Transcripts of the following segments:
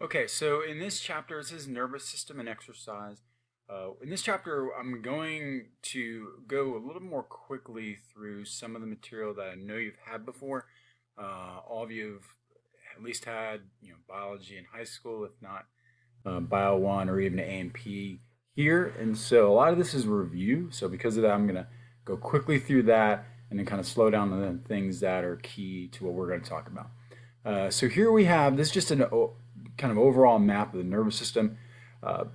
Okay, so in this chapter, it says nervous system and exercise. In this chapter, I'm going to go a little more quickly through some of the material that I know you've had before. All of you have at least had, biology in high school, if not Bio 1 or even A&P here. And so a lot of this is review. So because of that, I'm going to go quickly through that and then kind of slow down on the things that are key to what we're going to talk about. So here we have, this is just an kind of overall map of the nervous system.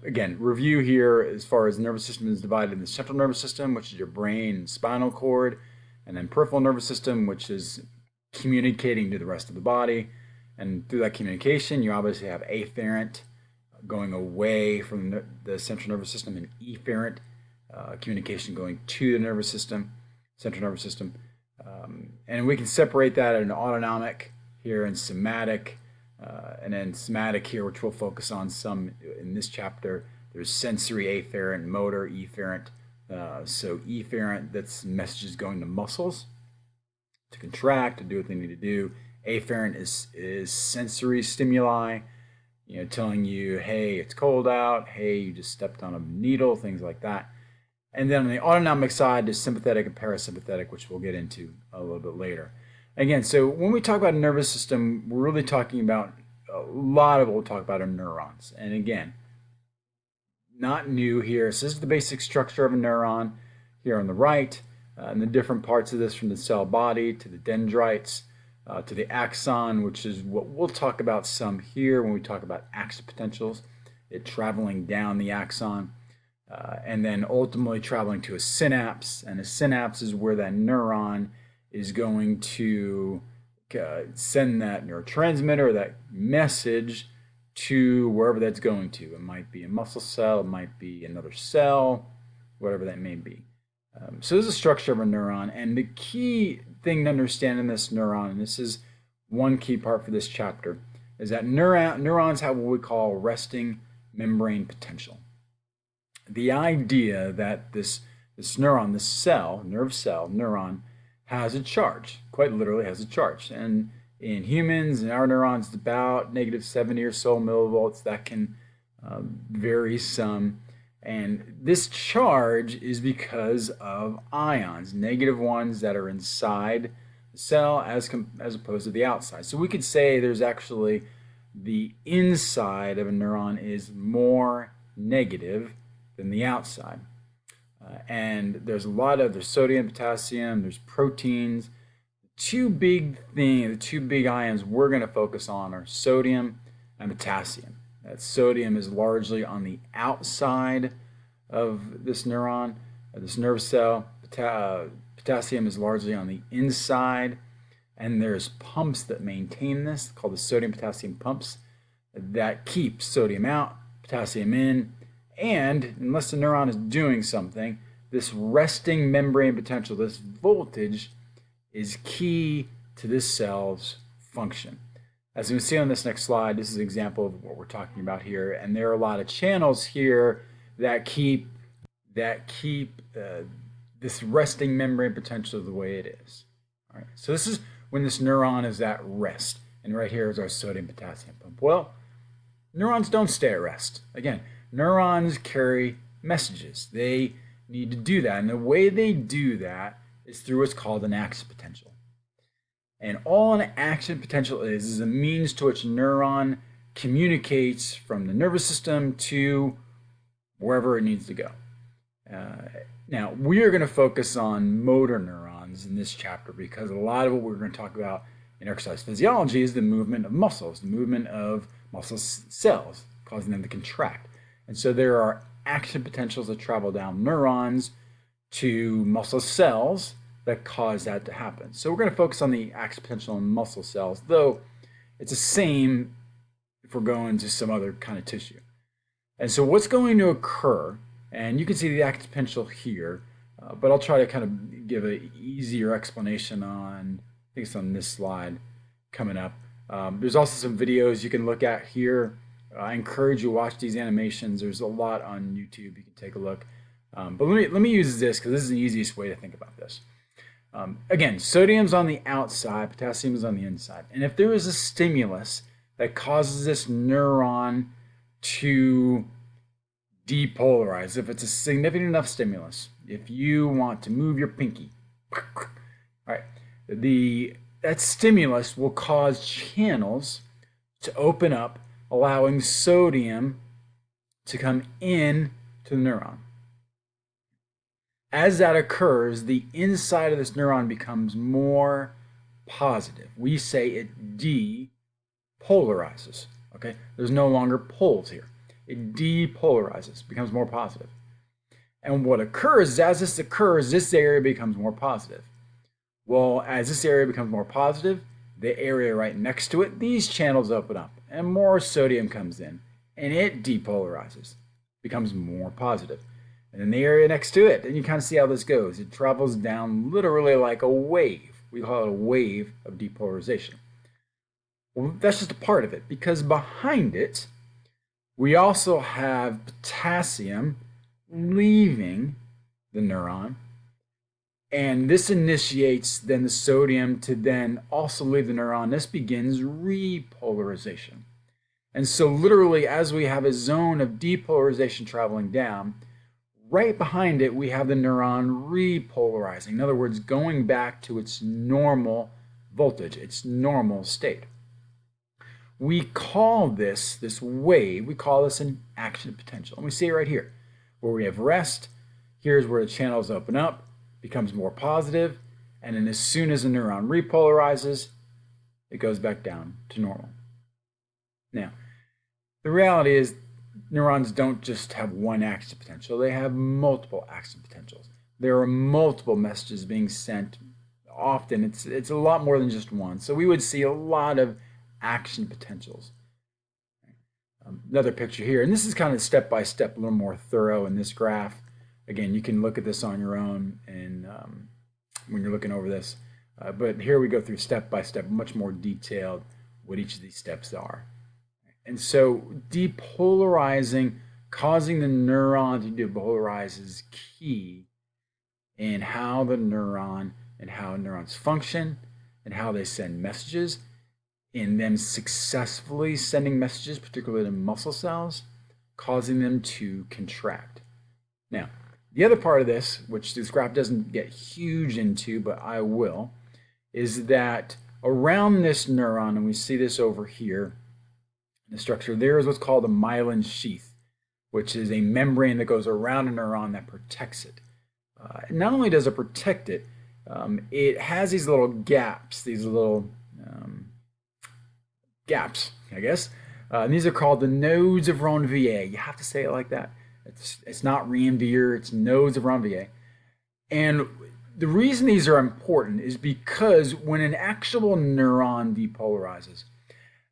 Again, review here as far as the nervous system is divided in the central nervous system, which is your brain and spinal cord, and then peripheral nervous system, which is communicating to the rest of the body. And through that communication, you obviously have afferent going away from the central nervous system and efferent communication going to the nervous system, central nervous system. And we can separate that into autonomic here and somatic. And then somatic here, which we'll focus on some in this chapter. There's sensory afferent, motor efferent. So efferent, that's messages going to muscles to contract, to do what they need to do. Afferent is sensory stimuli, telling you, hey, it's cold out, hey, you just stepped on a needle, things like that. And then on the autonomic side, there's sympathetic and parasympathetic, which we'll get into a little bit later. Again, so when we talk about nervous system, we're really talking about a lot of what we'll talk about are neurons. And again, not new here. So this is the basic structure of a neuron here on the right, and the different parts of this from the cell body to the dendrites to the axon, which is what we'll talk about some here when we talk about action potentials, it traveling down the axon, and then ultimately traveling to a synapse. And a synapse is where that neuron is going to send that neurotransmitter, that message, to wherever that's going to. It might be a muscle cell, it might be another cell, whatever that may be. So this is the structure of a neuron, and the key thing to understand in this neuron, and this is one key part for this chapter, is that neurons have what we call resting membrane potential. The idea that this neuron, this cell, nerve cell, neuron, has a charge, quite literally has a charge. And in humans, in our neurons, it's about -70 or so millivolts. That can vary some. And this charge is because of ions, negative ones that are inside the cell as opposed to the outside. So we could say there's actually the inside of a neuron is more negative than the outside. And there's there's sodium, potassium, there's proteins. The two big ions we're going to focus on are sodium and potassium. That sodium is largely on the outside of this neuron, this nerve cell. Potassium is largely on the inside. And there's pumps that maintain this, called the sodium-potassium pumps, that keep sodium out, potassium in. And unless the neuron is doing something, this resting membrane potential, this voltage, is key to this cell's function. As you can see on this next slide, this is an example of what we're talking about here. And there are a lot of channels here that keep this resting membrane potential the way it is. All right, so this is when this neuron is at rest. And right here is our sodium-potassium pump. Well, neurons don't stay at rest. Again, neurons carry messages. They need to do that. And the way they do that is through what's called an action potential. And all an action potential is a means to which a neuron communicates from the nervous system to wherever it needs to go. Now, we are going to focus on motor neurons in this chapter because a lot of what we're going to talk about in exercise physiology is the movement of muscles, the movement of muscle cells, causing them to contract. And so there are action potentials that travel down neurons to muscle cells that cause that to happen. So we're going to focus on the action potential in muscle cells, though it's the same if we're going to some other kind of tissue. And so what's going to occur, and you can see the action potential here, but I'll try to kind of give an easier explanation on, I think it's on this slide coming up. There's also some videos you can look at here. I encourage you to watch these animations. There's a lot on YouTube. You can take a look. But let me use this because this is the easiest way to think about this. Again, sodium's on the outside, potassium is on the inside. And if there is a stimulus that causes this neuron to depolarize. If it's a significant enough stimulus, if you want to move your pinky, all right, that stimulus will cause channels to open up, allowing sodium to come in to the neuron. As that occurs, the inside of this neuron becomes more positive. We say it depolarizes. Okay, there's no longer poles here. It depolarizes, becomes more positive. And what occurs is, as this occurs, this area becomes more positive. Well, as this area becomes more positive, the area right next to it, these channels open up and more sodium comes in and it depolarizes, becomes more positive. And then the area next to it, and you kind of see how this goes. It travels down literally like a wave. We call it a wave of depolarization. Well, that's just a part of it, because behind it, we also have potassium leaving the neuron, and this initiates then the sodium to then also leave the neuron. This begins repolarization. And so literally, as we have a zone of depolarization traveling down, right behind it, we have the neuron repolarizing. In other words, going back to its normal voltage, its normal state. We call this wave, we call this an action potential. And we see it right here, where we have rest. Here's where the channels open up, becomes more positive, and then as soon as the neuron repolarizes, it goes back down to normal. Now, the reality is neurons don't just have one action potential, they have multiple action potentials. There are multiple messages being sent. Often it's a lot more than just one. So we would see a lot of action potentials. Another picture here, and this is kind of step by step, a little more thorough in this graph. Again, you can look at this on your own and when you're looking over this. But here we go through step by step, much more detailed what each of these steps are. And so depolarizing, causing the neuron to depolarize is key in how the neuron and how neurons function and how they send messages, in them successfully sending messages, particularly to muscle cells, causing them to contract. Now, the other part of this, which this graph doesn't get huge into, but I will, is that around this neuron, and we see this over here, the structure, there is what's called a myelin sheath, which is a membrane that goes around a neuron that protects it. Not only does it protect it, it has these little gaps, gaps, I guess. And these are called the nodes of Ranvier. You have to say it like that. It's not Ranvier, it's nodes of Ranvier. And the reason these are important is because when an actual neuron depolarizes,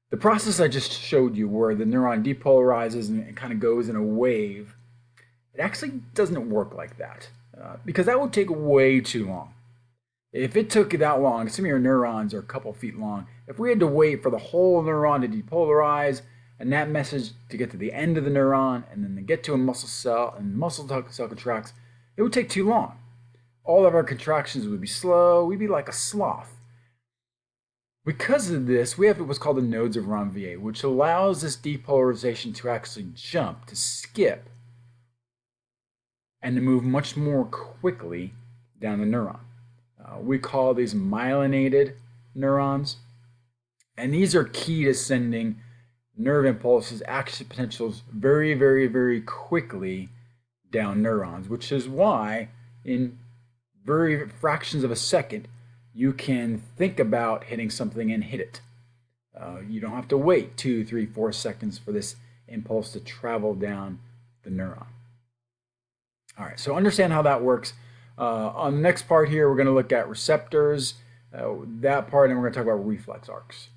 the process I just showed you where the neuron depolarizes and it kind of goes in a wave, it actually doesn't work like that because that would take way too long. If it took that long, some of your neurons are a couple feet long, if we had to wait for the whole neuron to depolarize and that message to get to the end of the neuron and then to get to a muscle cell and the muscle cell contracts, it would take too long. All of our contractions would be slow, we'd be like a sloth. Because of this, we have what's called the nodes of Ranvier, which allows this depolarization to actually jump, to skip, and to move much more quickly down the neuron. We call these myelinated neurons, and these are key to sending nerve impulses, action potentials very, very, very quickly down neurons, which is why in very fractions of a second, you can think about hitting something and hit it. You don't have to wait 2, 3, 4 seconds for this impulse to travel down the neuron. All right, so understand how that works. On the next part here, we're going to look at receptors, that part, and we're going to talk about reflex arcs.